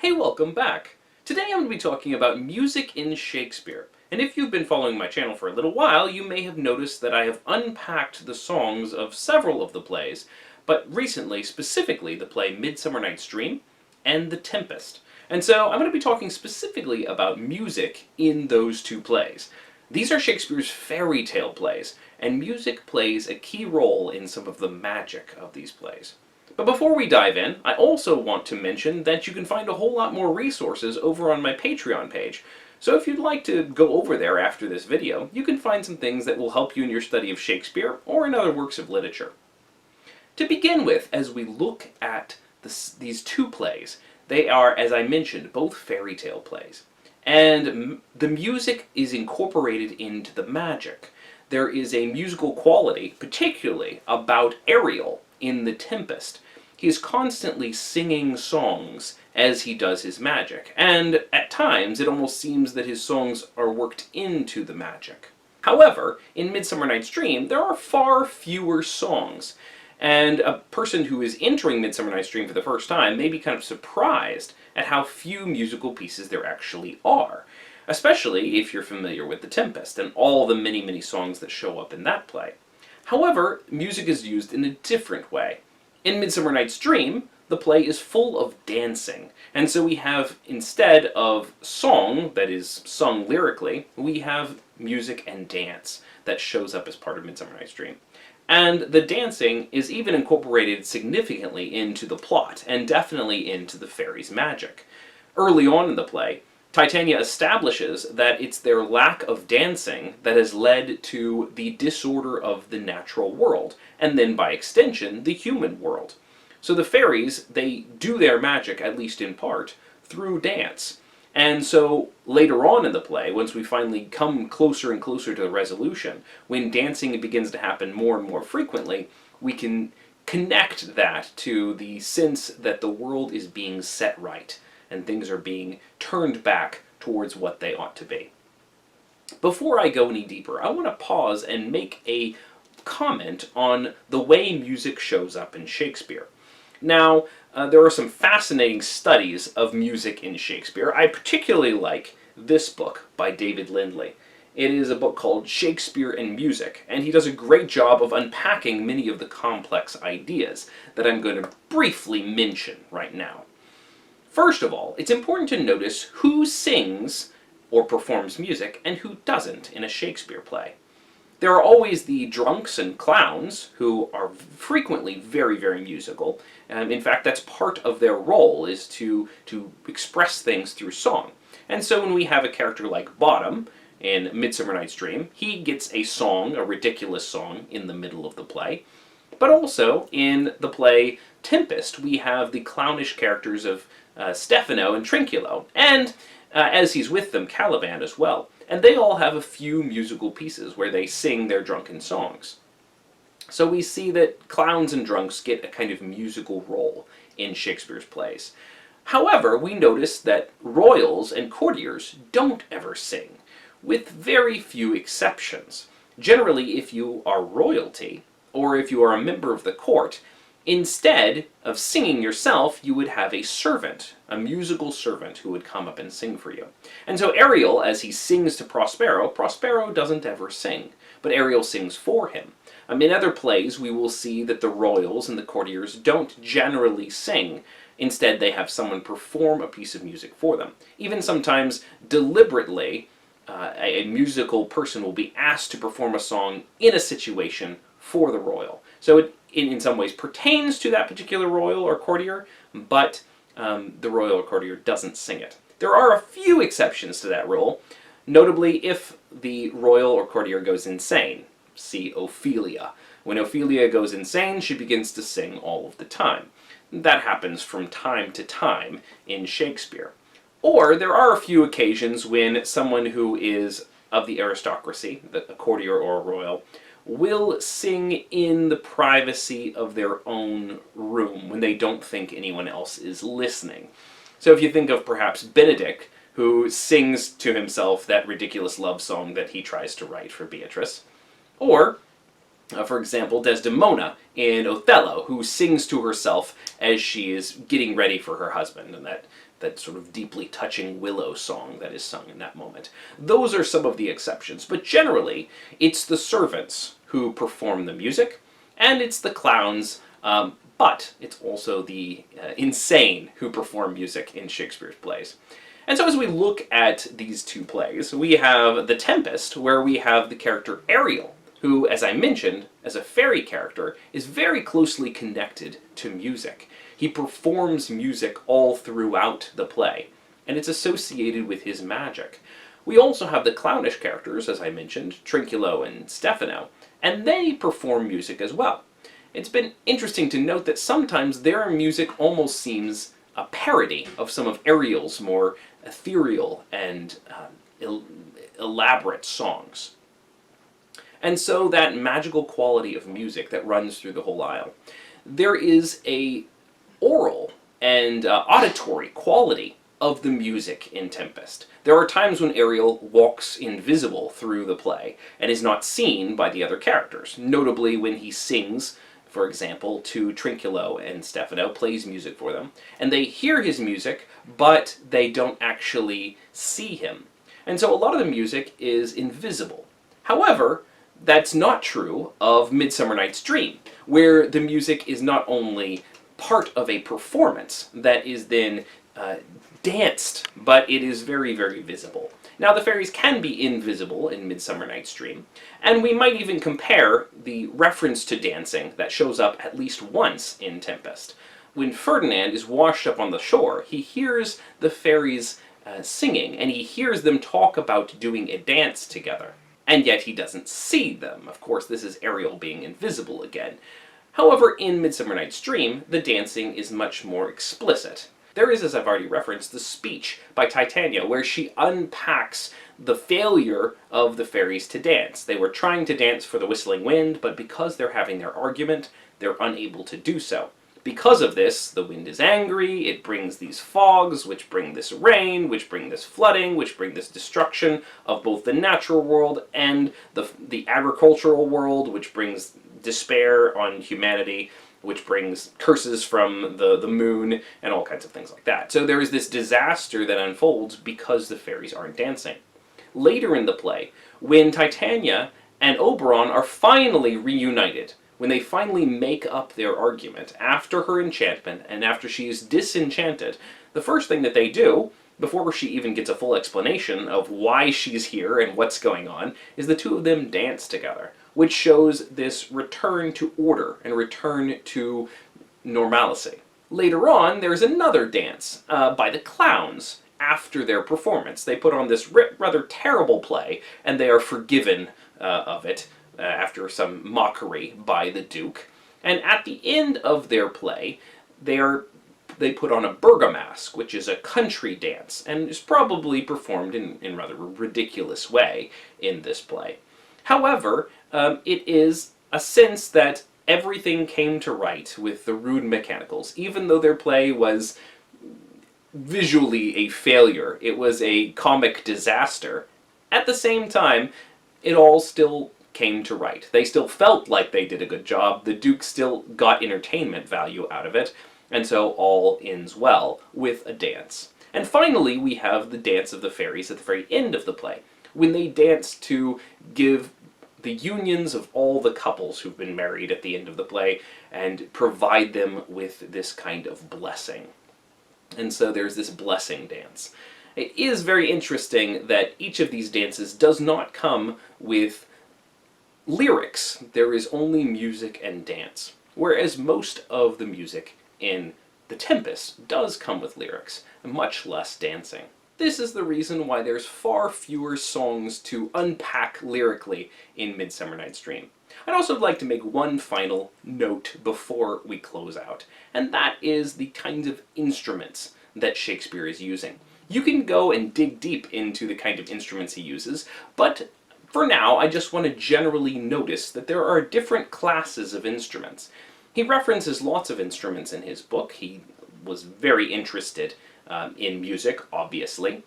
Hey, welcome back! Today I'm going to be talking about music in Shakespeare. And if you've been following my channel for a little while, you may have noticed that I have unpacked the songs of several of the plays, but recently, specifically, the play Midsummer Night's Dream and The Tempest. And so I'm going to be talking specifically about music in those two plays. These are Shakespeare's fairy tale plays, and music plays a key role in some of the magic of these plays. But before we dive in, I also want to mention that you can find a whole lot more resources over on my Patreon page. So if you'd like to go over there after this video, you can find some things that will help you in your study of Shakespeare or in other works of literature. To begin with, as we look at these two plays, they are, as I mentioned, both fairy tale plays. And the music is incorporated into the magic. There is a musical quality, particularly about Ariel in The Tempest. He is constantly singing songs as he does his magic, and at times it almost seems that his songs are worked into the magic. However, in Midsummer Night's Dream, there are far fewer songs, and a person who is entering Midsummer Night's Dream for the first time may be kind of surprised at how few musical pieces there actually are, especially if you're familiar with The Tempest and all the many, many songs that show up in that play. However, music is used in a different way. In Midsummer Night's Dream, the play is full of dancing, and so we have, instead of song that is sung lyrically, we have music and dance that shows up as part of Midsummer Night's Dream. And the dancing is even incorporated significantly into the plot, and definitely into the fairies' magic. Early on in the play, Titania establishes that it's their lack of dancing that has led to the disorder of the natural world, and then by extension, the human world. So the fairies, they do their magic, at least in part, through dance. And so later on in the play, once we finally come closer and closer to the resolution, when dancing begins to happen more and more frequently, we can connect that to the sense that the world is being set right, and things are being turned back towards what they ought to be. Before I go any deeper, I want to pause and make a comment on the way music shows up in Shakespeare. Now, there are some fascinating studies of music in Shakespeare. I particularly like this book by David Lindley. It is a book called Shakespeare and Music, and he does a great job of unpacking many of the complex ideas that I'm going to briefly mention right now. First of all, it's important to notice who sings or performs music and who doesn't in a Shakespeare play. There are always the drunks and clowns, who are frequently very, very musical. In fact, that's part of their role, is to express things through song. And so when we have a character like Bottom in Midsummer Night's Dream, he gets a song, a ridiculous song, in the middle of the play. But also, in the play Tempest, we have the clownish characters of Stephano and Trinculo, and as he's with them, Caliban as well. And they all have a few musical pieces where they sing their drunken songs. So we see that clowns and drunks get a kind of musical role in Shakespeare's plays. However, we notice that royals and courtiers don't ever sing, with very few exceptions. Generally, if you are royalty, or if you are a member of the court, instead of singing yourself, you would have a servant, a musical servant who would come up and sing for you. And so Ariel, as he sings to Prospero, Prospero doesn't ever sing, but Ariel sings for him. In other plays, we will see that the royals and the courtiers don't generally sing. Instead, they have someone perform a piece of music for them. Even sometimes, deliberately, a musical person will be asked to perform a song in a situation for the royal. So it, in some ways, pertains to that particular royal or courtier, but the royal or courtier doesn't sing it. There are a few exceptions to that rule, notably if the royal or courtier goes insane. See Ophelia. When Ophelia goes insane, she begins to sing all of the time. That happens from time to time in Shakespeare. Or there are a few occasions when someone who is of the aristocracy, a courtier or a royal, will sing in the privacy of their own room when they don't think anyone else is listening. So if you think of perhaps Benedict, who sings to himself that ridiculous love song that he tries to write for Beatrice, or for example, Desdemona in Othello, who sings to herself as she is getting ready for her husband, and that that sort of deeply touching willow song that is sung in that moment. Those are some of the exceptions, but generally it's the servants who perform the music, and it's the clowns, but it's also the insane who perform music in Shakespeare's plays. And so as we look at these two plays, we have The Tempest, where we have the character Ariel, who, as I mentioned, as a fairy character, is very closely connected to music. He performs music all throughout the play, and it's associated with his magic. We also have the clownish characters, as I mentioned, Trinculo and Stephano, and they perform music as well. It's been interesting to note that sometimes their music almost seems a parody of some of Ariel's more ethereal and elaborate songs. And so that magical quality of music that runs through the whole aisle. There is a oral and auditory quality of the music in Tempest. There are times when Ariel walks invisible through the play and is not seen by the other characters, notably when he sings, for example, to Trinculo and Stephano, plays music for them, and they hear his music, but they don't actually see him. And so a lot of the music is invisible. However, that's not true of Midsummer Night's Dream, where the music is not only part of a performance that is then danced, but it is very, very visible. Now, the fairies can be invisible in Midsummer Night's Dream, and we might even compare the reference to dancing that shows up at least once in Tempest. When Ferdinand is washed up on the shore, he hears the fairies singing, and he hears them talk about doing a dance together. And yet he doesn't see them. Of course, this is Ariel being invisible again. However, in Midsummer Night's Dream, the dancing is much more explicit. There is, as I've already referenced, the speech by Titania, where she unpacks the failure of the fairies to dance. They were trying to dance for the whistling wind, but because they're having their argument, they're unable to do so. Because of this, the wind is angry, it brings these fogs, which bring this rain, which bring this flooding, which bring this destruction of both the natural world and the agricultural world, which brings despair on humanity, which brings curses from the moon, and all kinds of things like that. So there is this disaster that unfolds because the fairies aren't dancing. Later in the play, when Titania and Oberon are finally reunited, when they finally make up their argument after her enchantment and after she is disenchanted, the first thing that they do, before she even gets a full explanation of why she's here and what's going on, is the two of them dance together, which shows this return to order and return to normalcy. Later on, there's another dance by the clowns after their performance. They put on this rather terrible play, and they are forgiven of it after some mockery by the Duke. And at the end of their play, they put on a Bergamask, which is a country dance, and is probably performed in rather a ridiculous way in this play. However, it is a sense that everything came to right with the rude mechanicals. Even though their play was visually a failure, it was a comic disaster, at the same time, it all still came to right. They still felt like they did a good job, the Duke still got entertainment value out of it, and so all ends well with a dance. And finally, we have the dance of the fairies at the very end of the play, when they dance to give the unions of all the couples who've been married at the end of the play and provide them with this kind of blessing. And so there's this blessing dance. It is very interesting that each of these dances does not come with lyrics. There is only music and dance, whereas most of the music in The Tempest does come with lyrics, and much less dancing. This is the reason why there's far fewer songs to unpack lyrically in Midsummer Night's Dream. I'd also like to make one final note before we close out, and that is the kinds of instruments that Shakespeare is using. You can go and dig deep into the kind of instruments he uses, but for now, I just want to generally notice that there are different classes of instruments. He references lots of instruments in his book. He was very interested in music, obviously.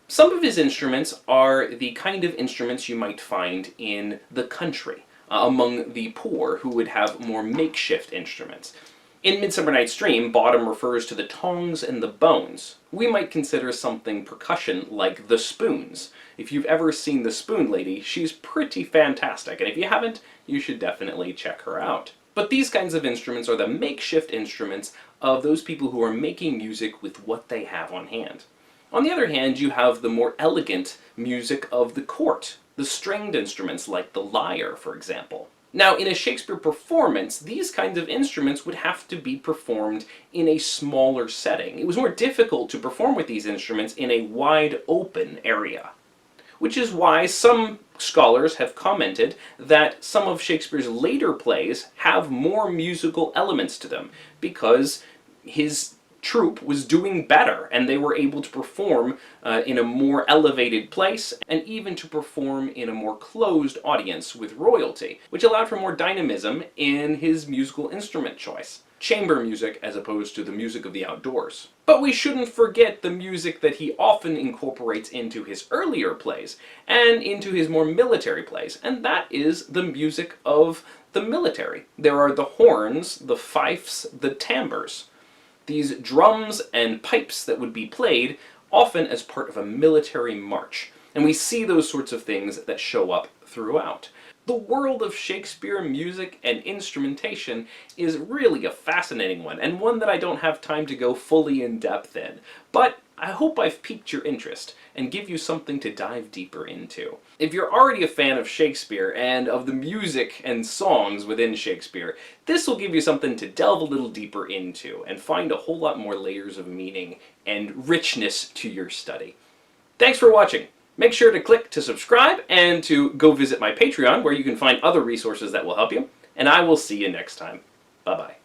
Some of his instruments are the kind of instruments you might find in the country, among the poor who would have more makeshift instruments. In Midsummer Night's Dream, bottom refers to the tongs and the bones. We might consider something percussion like the spoons. If you've ever seen the Spoon Lady, she's pretty fantastic, and if you haven't, you should definitely check her out. But these kinds of instruments are the makeshift instruments of those people who are making music with what they have on hand. On the other hand, you have the more elegant music of the court, the stringed instruments like the lyre, for example. Now, in a Shakespeare performance, these kinds of instruments would have to be performed in a smaller setting. It was more difficult to perform with these instruments in a wide open area. Which is why some scholars have commented that some of Shakespeare's later plays have more musical elements to them, because his troupe was doing better, and they were able to perform in a more elevated place, and even to perform in a more closed audience with royalty, which allowed for more dynamism in his musical instrument choice. Chamber music as opposed to the music of the outdoors. But we shouldn't forget the music that he often incorporates into his earlier plays, and into his more military plays, and that is the music of the military. There are the horns, the fifes, the timbres. These drums and pipes that would be played often as part of a military march. And we see those sorts of things that show up throughout. The world of Shakespeare music and instrumentation is really a fascinating one, and one that I don't have time to go fully in depth in. But I hope I've piqued your interest and give you something to dive deeper into. If you're already a fan of Shakespeare and of the music and songs within Shakespeare, this will give you something to delve a little deeper into and find a whole lot more layers of meaning and richness to your study. Thanks for watching. Make sure to click to subscribe and to go visit my Patreon, where you can find other resources that will help you, and I will see you next time. Bye-bye.